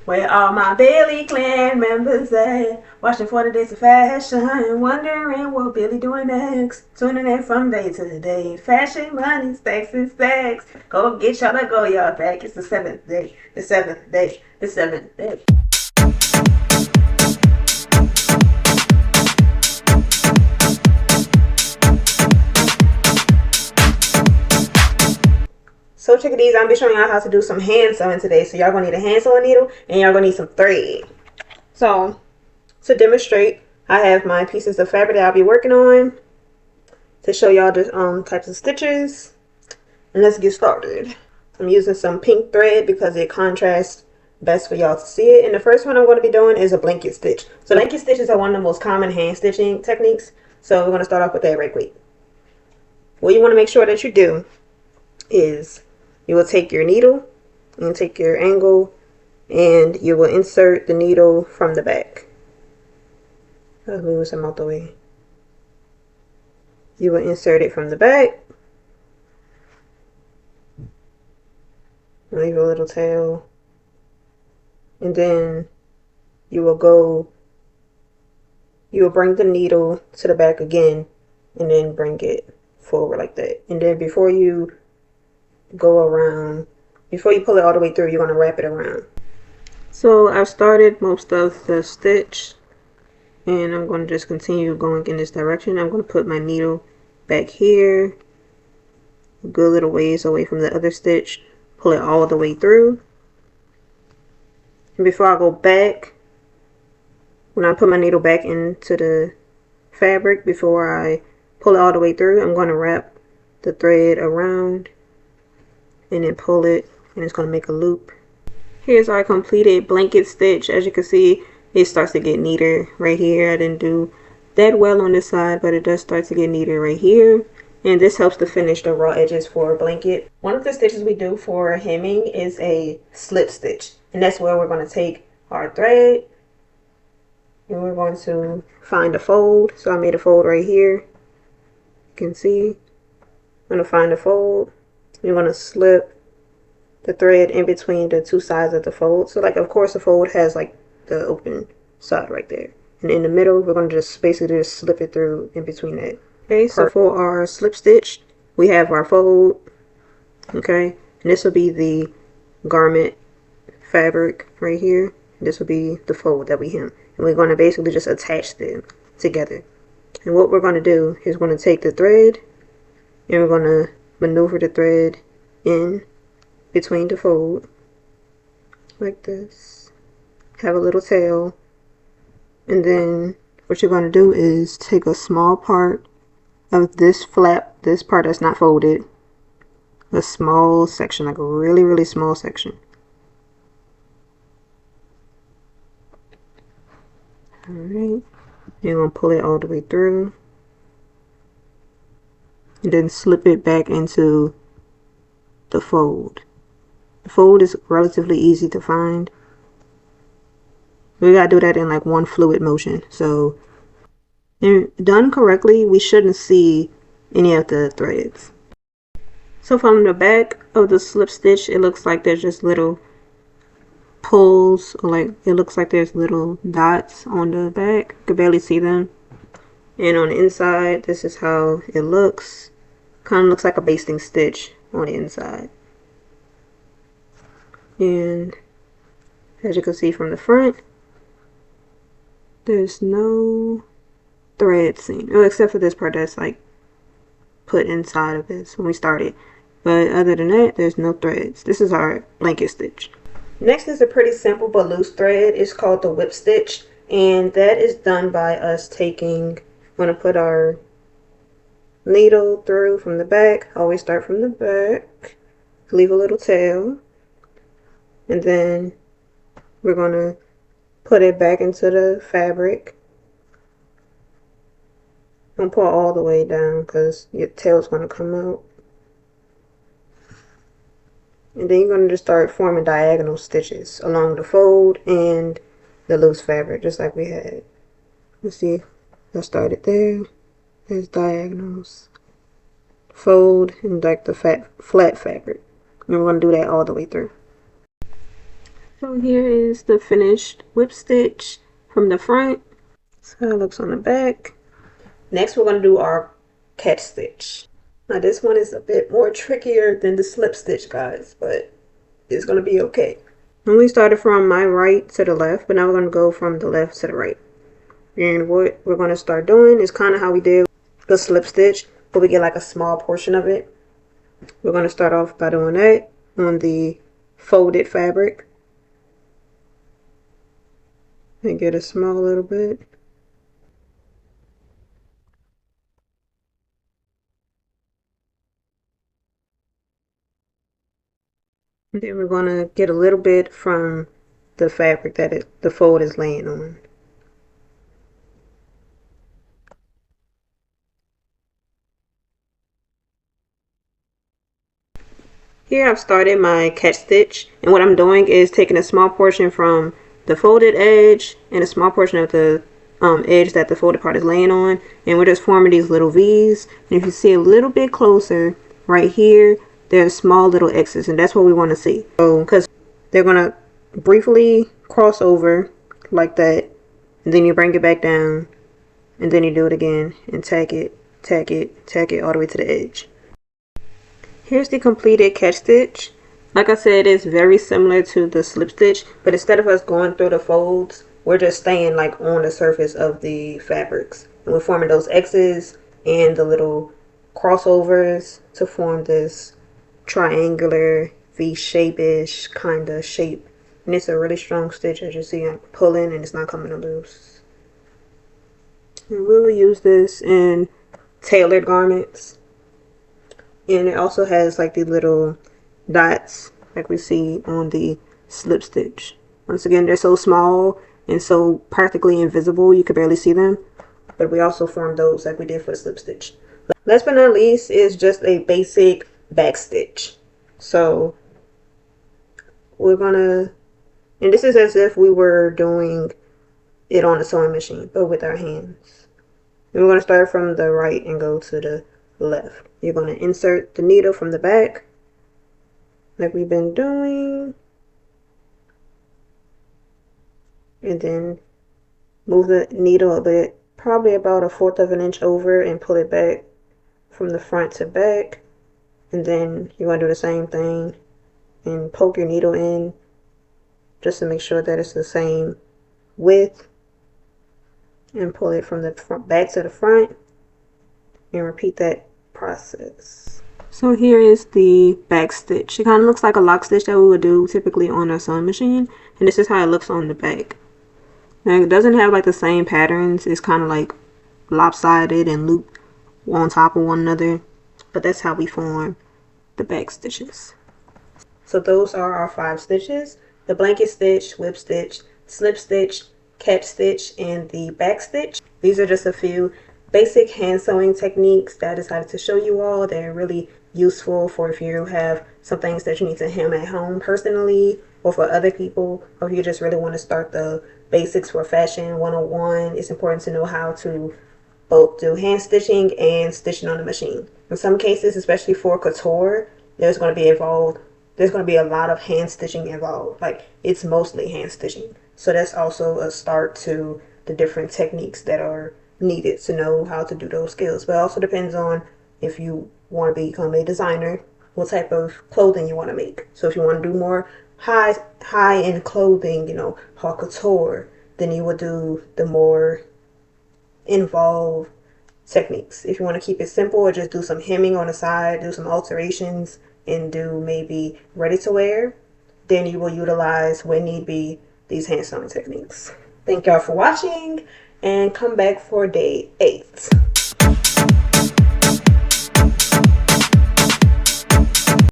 Where all my Billy Clan members at? Watching for the days of fashion, wondering what Billy doing next. Tuning in from day to day. Fashion, money, stacks and stacks. Go get y'all to go, y'all back. It's the seventh day, the seventh day, the seventh day. So check these. I'm gonna be showing y'all how to do some hand sewing today. So y'all gonna need a hand sewing needle and y'all gonna need some thread. So to demonstrate, I have my pieces of fabric that I'll be working on to show y'all the types of stitches. And let's get started. I'm using some pink thread because it contrasts best for y'all to see it. And the first one I'm going to be doing is a blanket stitch. So blanket stitches are one of the most common hand stitching techniques. So we're going to start off with that right quick. What you want to make sure that you do is you will take your needle and take your angle and you will insert the needle from the back. I'll move some out the way. You will insert it from the back. Leave a little tail. And then you will bring the needle to the back again and then bring it forward like that. And then before you pull it all the way through, you're going to wrap it around. So I've started most of the stitch and I'm going to just continue going in this direction. I'm going to put my needle back here, a good little ways away from the other stitch, pull it all the way through. And before I go back, when I put my needle back into the fabric, before I pull it all the way through, I'm going to wrap the thread around and then pull it, and it's going to make a loop. Here's our completed blanket stitch. As you can see, it starts to get neater right here. I didn't do that well on this side, but it does start to get neater right here. And this helps to finish the raw edges for a blanket. One of the stitches we do for hemming is a slip stitch. And that's where we're going to take our thread and we're going to find a fold. So I made a fold right here. You can see. I'm going to find a fold. You're going to slip the thread in between the two sides of the fold. So like, of course, the fold has like the open side right there. And in the middle, we're going to just basically just slip it through in between that. Okay, so for our slip stitch, we have our fold. Okay, and this will be the garment fabric right here. This will be the fold that we hem. And we're going to basically just attach them together. And what we're going to do is we're going to take the thread and we're going to maneuver the thread in between the fold like this. Have a little tail. And then what you're going to do is take a small part of this flap, this part that's not folded, a small section, like a really, really small section. Alright, you're going to pull it all the way through and then slip it back into the fold. The fold is relatively easy to find. We gotta do that in like one fluid motion. So done correctly, we shouldn't see any of the threads. So from the back of the slip stitch, it looks like there's just little pulls, or like it looks like there's little dots on the back. You can barely see them. And on the inside, this is how it looks. Kind of looks like a basting stitch on the inside. And as you can see from the front, there's no thread seen, oh, except for this part that's like put inside of this when we started. But other than that, there's no threads. This is our blanket stitch. Next is a pretty simple but loose thread. It's called the whip stitch, and that is done by us taking, we're going to put our needle through from the back. Always start from the back, leave a little tail, and then we're going to put it back into the fabric. Don't pull all the way down because your tail's going to come out. And then you're going to just start forming diagonal stitches along the fold and the loose fabric, just like we had. Let's see, I started there. There's diagonals, fold, and like the flat fabric. And we're going to do that all the way through. So here is the finished whip stitch from the front. So it looks on the back. Next we're going to do our catch stitch. Now this one is a bit more trickier than the slip stitch, guys, but it's going to be okay. And we started from my right to the left, but now we're going to go from the left to the right. And what we're going to start doing is kind of how we did the slip stitch, but we get like a small portion of it. We're going to start off by doing that on the folded fabric and get a small little bit. And then we're going to get a little bit from the fabric that the fold is laying on. Here I've started my catch stitch, and what I'm doing is taking a small portion from the folded edge and a small portion of the edge that the folded part is laying on, and we're just forming these little V's. And if you see a little bit closer right here, there's small little X's, and that's what we want to see. So because they're gonna briefly cross over like that, and then you bring it back down, and then you do it again and tack it, tack it, tack it all the way to the edge. Here's the completed catch stitch. Like I said, it's very similar to the slip stitch, but instead of us going through the folds, we're just staying like on the surface of the fabrics. And we're forming those X's and the little crossovers to form this triangular V-shape-ish kind of shape. And it's a really strong stitch, as you see. I'm pulling and it's not coming loose. And we will use this in tailored garments. And it also has like the little dots like we see on the slip stitch. Once again, they're so small and so practically invisible you could barely see them. But we also formed those like we did for the slip stitch. Last but not least is just a basic back stitch. So we're gonna, and this is as if we were doing it on a sewing machine, but with our hands. And we're gonna start from the right and go to the left. You're going to insert the needle from the back like we've been doing, and then move the needle a bit, probably about 1/4 of an inch over, and pull it back from the front to back. And then you're going to do the same thing and poke your needle in just to make sure that it's the same width, and pull it from the front back to the front, and repeat that process. So here is the back stitch. It kind of looks like a lock stitch that we would do typically on a sewing machine, and this is how it looks on the back. Now it doesn't have like the same patterns. It's kind of like lopsided and looped on top of one another, but that's how we form the back stitches. So those are our 5 stitches: the blanket stitch, whip stitch, slip stitch, catch stitch, and the back stitch. These are just a few basic hand sewing techniques that I decided to show you all. They're really useful for if you have some things that you need to hem at home personally, or for other people, or if you just really want to start the basics for fashion 101. It's important to know how to both do hand stitching and stitching on the machine. In some cases, especially for couture, there's going to be a lot of hand stitching involved. Like, it's mostly hand stitching. So that's also a start to the different techniques that are needed to know how to do those skills. But it also depends on if you want to become a designer, what type of clothing you want to make. So if you want to do more high end clothing, haute couture, then you would do the more involved techniques. If you want to keep it simple or just do some hemming on the side, do some alterations, and do maybe ready to wear, then you will utilize, when need be, these hand sewing techniques. Thank y'all for watching, and come back for day 8.